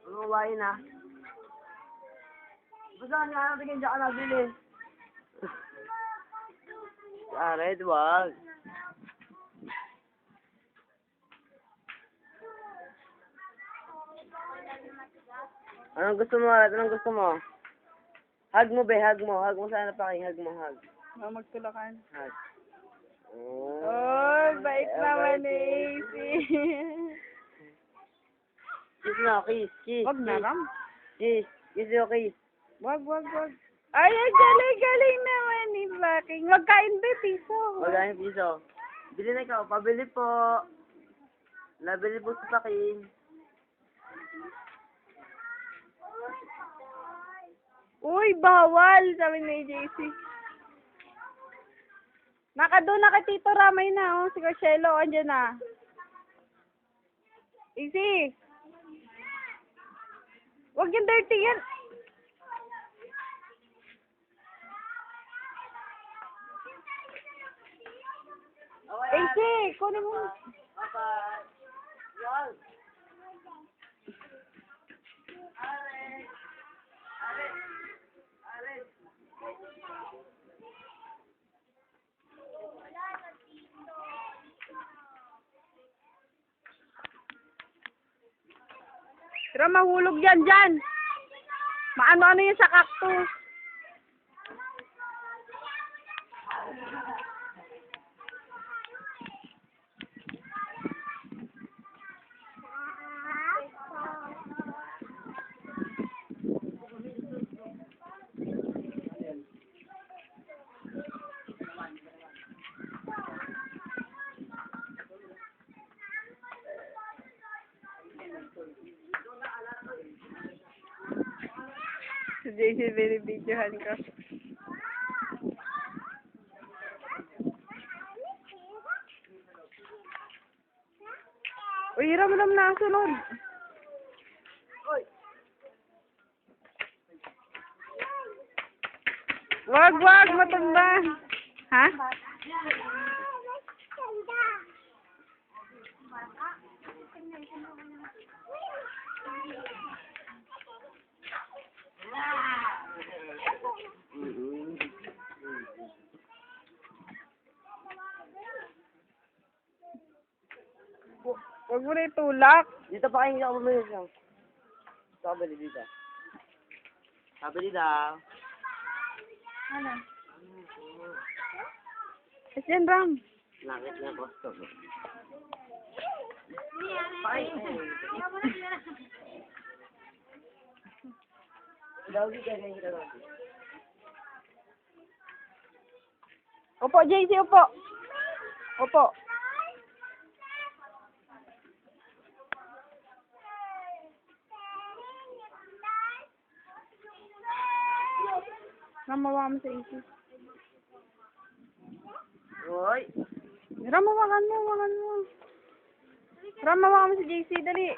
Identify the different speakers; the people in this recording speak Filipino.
Speaker 1: Ano kumain na? Basta nga natin kaya ka nabili. Jared, wag. Anong gusto mo, Arat? Anong gusto mo? Hug mo, be. Hug mo. Hug mo sana pa kayo. Hug mo, hug.
Speaker 2: Magtulakan.
Speaker 1: Hug.
Speaker 2: Oh, bait naman eh.
Speaker 1: Kiss na, kiss. Kiss.
Speaker 2: Wag na, Ram.
Speaker 1: Kiss. Kiss yung kiss.
Speaker 2: Wag. Ay, ang galing naman ni Baking. Magkain ba, piso?
Speaker 1: Magaling piso. Bili na ikaw. Pabili po. Nabili po sa Paking.
Speaker 2: Uy, bawal, sabi ni JC. Doon na kay Tito Ramay na, oh. Si Carcelo, andyan na. Easy. Wag yung dirty yan. Easy, kunin mo. Pero mahulog yan dyan. Maano-ano yun sa cactus. Si JC, binibidyohan ko. Uy, hiram-hiram na ang sunod. Wag, matanda. Ha? Wag mo na itulak.
Speaker 1: Dito pa kayo, hindi ako bumili siya. Sabali dito. Sabali daw.
Speaker 2: Ano? Asyan, Ram.
Speaker 1: Langit na gusto mo. Pakay. Dawgi ka ganyan ka dawgi.
Speaker 2: Opo, JC, opo. Opo. Namawa mo sa AC.
Speaker 1: Hoy.
Speaker 2: Ramawakan mo. Ramawakan mo sa JC, dali.